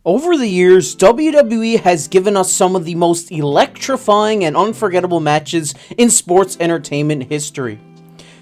Over the years, WWE has given us some of the most electrifying and unforgettable matches in sports entertainment history.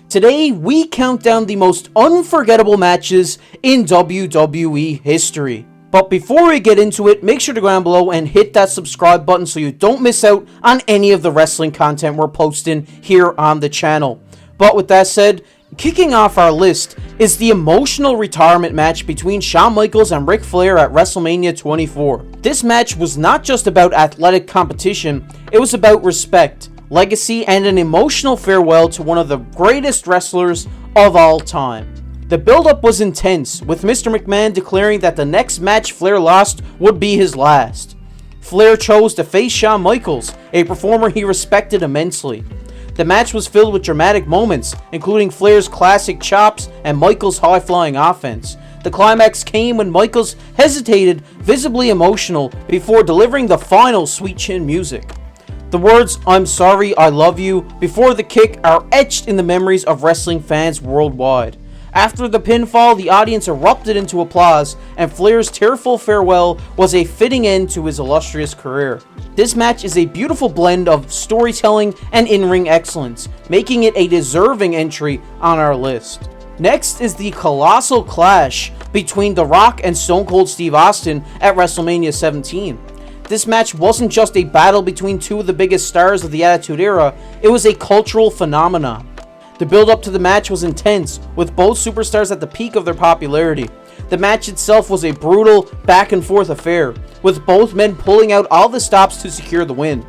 Today, we count down the most unforgettable matches in WWE history. But before we get into it, make sure to go down below and hit that subscribe button so you don't miss out on any of the wrestling content we're posting here on the channel. But with that said, kicking off our list is the emotional retirement match between Shawn Michaels and Ric Flair at Wrestlemania 24. This match was not just about athletic competition, it was about respect, legacy, and an emotional farewell to one of the greatest wrestlers of all time. The build-up was intense, with Mr. McMahon declaring that the next match Flair lost would be his last. Flair chose to face Shawn Michaels, a performer he respected immensely. The match was filled with dramatic moments, including Flair's classic chops and Michaels' high-flying offense. The climax came when Michaels hesitated, visibly emotional, before delivering the final sweet chin music. The words, "I'm sorry, I love you," before the kick are etched in the memories of wrestling fans worldwide. After the pinfall, the audience erupted into applause, and Flair's tearful farewell was a fitting end to his illustrious career. This match is a beautiful blend of storytelling and in-ring excellence, making it a deserving entry on our list. Next is the colossal clash between The Rock and Stone Cold Steve Austin at WrestleMania 17. This match wasn't just a battle between two of the biggest stars of the Attitude Era, it was a cultural phenomenon. The build-up to the match was intense, with both superstars at the peak of their popularity. The match itself was a brutal, back-and-forth affair, with both men pulling out all the stops to secure the win.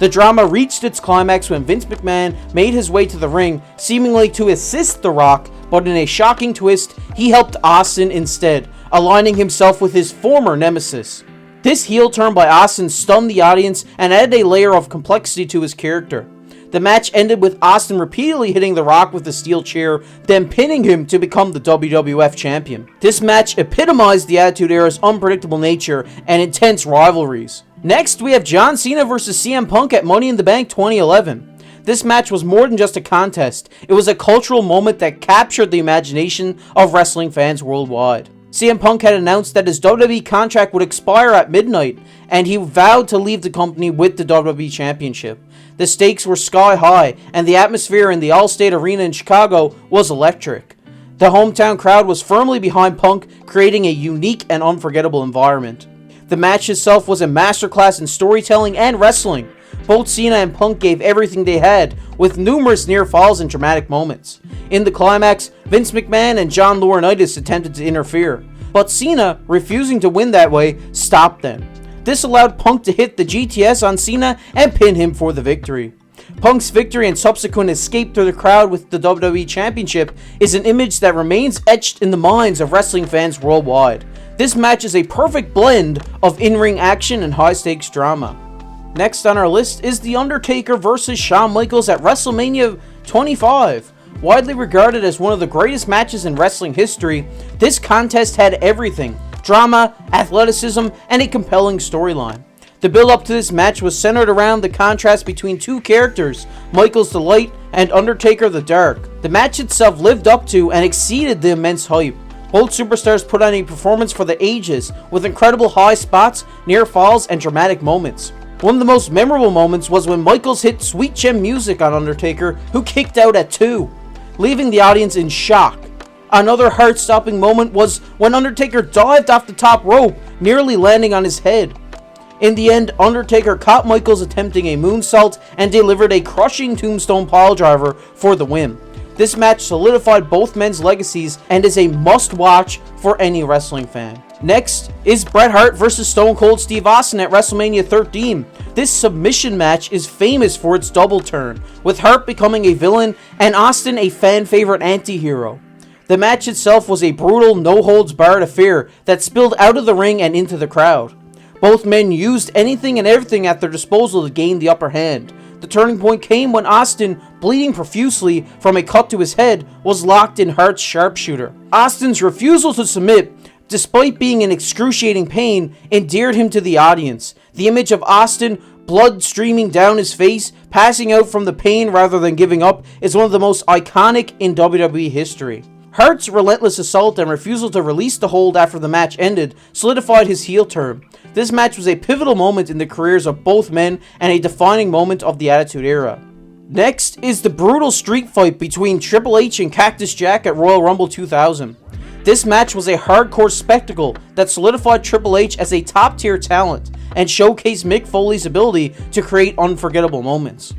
The drama reached its climax when Vince McMahon made his way to the ring, seemingly to assist The Rock, but in a shocking twist, he helped Austin instead, aligning himself with his former nemesis. This heel turn by Austin stunned the audience and added a layer of complexity to his character. The match ended with Austin repeatedly hitting The Rock with a steel chair, then pinning him to become the WWF champion. This match epitomized the Attitude Era's unpredictable nature and intense rivalries. Next, we have John Cena vs. CM Punk at Money in the Bank 2011. This match was more than just a contest, it was a cultural moment that captured the imagination of wrestling fans worldwide. CM Punk had announced that his WWE contract would expire at midnight, and he vowed to leave the company with the WWE Championship. The stakes were sky high, and the atmosphere in the Allstate Arena in Chicago was electric. The hometown crowd was firmly behind Punk, creating a unique and unforgettable environment. The match itself was a masterclass in storytelling and wrestling. Both Cena and Punk gave everything they had, with numerous near falls and dramatic moments. In the climax, Vince McMahon and John Laurinaitis attempted to interfere, but Cena, refusing to win that way, stopped them. This allowed Punk to hit the GTS on Cena and pin him for the victory. Punk's victory and subsequent escape through the crowd with the WWE Championship is an image that remains etched in the minds of wrestling fans worldwide. This match is a perfect blend of in-ring action and high-stakes drama. Next on our list is The Undertaker vs. Shawn Michaels at WrestleMania 25. Widely regarded as one of the greatest matches in wrestling history, this contest had everything: drama, athleticism, and a compelling storyline. The build-up to this match was centered around the contrast between two characters, Michaels the Light and Undertaker the Dark. The match itself lived up to and exceeded the immense hype. Both superstars put on a performance for the ages, with incredible high spots, near falls, and dramatic moments. One of the most memorable moments was when Michaels hit sweet chin music on Undertaker, who kicked out at 2, leaving the audience in shock. Another heart-stopping moment was when Undertaker dived off the top rope, nearly landing on his head. In the end, Undertaker caught Michaels attempting a moonsault and delivered a crushing tombstone piledriver for the win. This match solidified both men's legacies and is a must-watch for any wrestling fan. Next is Bret Hart vs. Stone Cold Steve Austin at WrestleMania 13. This submission match is famous for its double turn, with Hart becoming a villain and Austin a fan-favorite anti-hero. The match itself was a brutal, no-holds-barred affair that spilled out of the ring and into the crowd. Both men used anything and everything at their disposal to gain the upper hand. The turning point came when Austin, bleeding profusely from a cut to his head, was locked in Hart's sharpshooter. Austin's refusal to submit, despite being in excruciating pain, endeared him to the audience. The image of Austin, blood streaming down his face, passing out from the pain rather than giving up, is one of the most iconic in WWE history. Hart's relentless assault and refusal to release the hold after the match ended solidified his heel turn. This match was a pivotal moment in the careers of both men and a defining moment of the Attitude Era. Next is the brutal street fight between Triple H and Cactus Jack at Royal Rumble 2000. This match was a hardcore spectacle that solidified Triple H as a top-tier talent and showcased Mick Foley's ability to create unforgettable moments.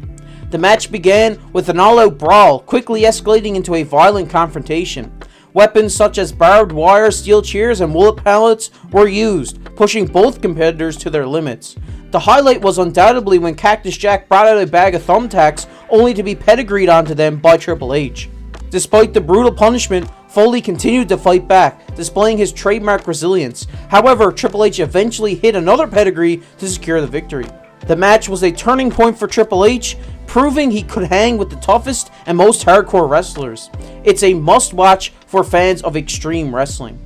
The match began with an all-out brawl, quickly escalating into a violent confrontation. Weapons such as barbed wire, steel chairs, and bullet pallets were used, pushing both competitors to their limits. The highlight was undoubtedly when Cactus Jack brought out a bag of thumbtacks, only to be pedigreed onto them by Triple H. Despite the brutal punishment, Foley continued to fight back, displaying his trademark resilience. However, Triple H eventually hit another pedigree to secure the victory. The match was a turning point for Triple H, proving he could hang with the toughest and most hardcore wrestlers. It's a must-watch for fans of extreme wrestling.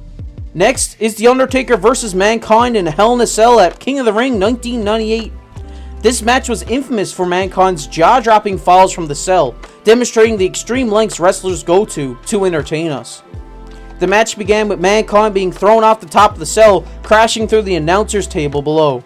Next is The Undertaker vs. Mankind in a Hell in a Cell at King of the Ring 1998. This match was infamous for Mankind's jaw-dropping falls from the cell, demonstrating the extreme lengths wrestlers go to entertain us. The match began with Mankind being thrown off the top of the cell, crashing through the announcer's table below.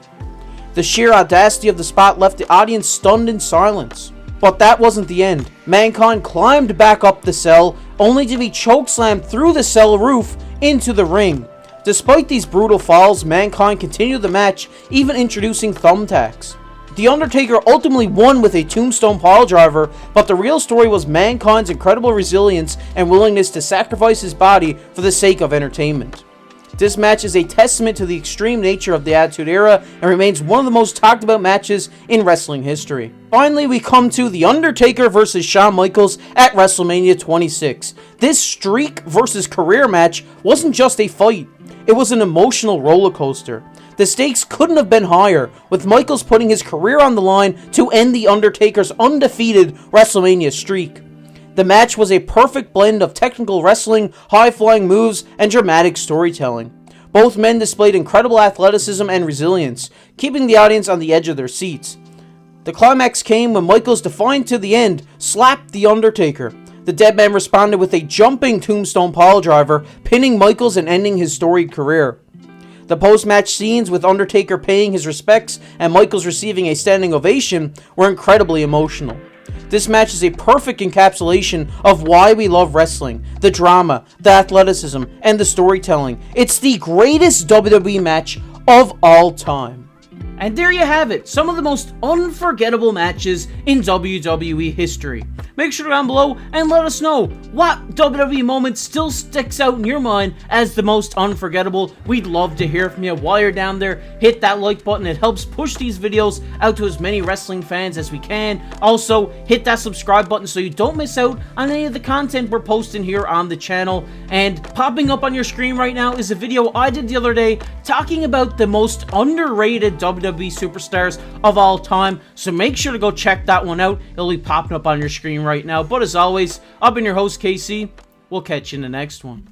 The sheer audacity of the spot left the audience stunned in silence. But that wasn't the end. Mankind climbed back up the cell, only to be chokeslammed through the cell roof into the ring. Despite these brutal falls, Mankind continued the match, even introducing thumbtacks. The Undertaker ultimately won with a tombstone piledriver, but the real story was Mankind's incredible resilience and willingness to sacrifice his body for the sake of entertainment. This match is a testament to the extreme nature of the Attitude Era and remains one of the most talked about matches in wrestling history. Finally, we come to The Undertaker vs. Shawn Michaels at Wrestlemania 26. This streak versus career match wasn't just a fight, it was an emotional roller coaster. The stakes couldn't have been higher, with Michaels putting his career on the line to end The Undertaker's undefeated WrestleMania streak. The match was a perfect blend of technical wrestling, high-flying moves, and dramatic storytelling. Both men displayed incredible athleticism and resilience, keeping the audience on the edge of their seats. The climax came when Michaels, defiant to the end, slapped The Undertaker. The dead man responded with a jumping tombstone piledriver, pinning Michaels and ending his storied career. The post-match scenes with Undertaker paying his respects and Michaels receiving a standing ovation were incredibly emotional. This match is a perfect encapsulation of why we love wrestling, the drama, the athleticism, and the storytelling. It's the greatest WWE match of all time. And there you have it, some of the most unforgettable matches in WWE history. Make sure to down below and let us know what WWE moment still sticks out in your mind as the most unforgettable. We'd love to hear from you. While you're down there, hit that like button. It helps push these videos out to as many wrestling fans as we can. Also, hit that subscribe button so you don't miss out on any of the content we're posting here on the channel. And popping up on your screen right now is a video I did the other day talking about the most underrated WWE superstars of all time, so make sure to go check that one out. It'll be popping up on your screen right now. But as always, I've been your host KC. We'll catch you in the next one.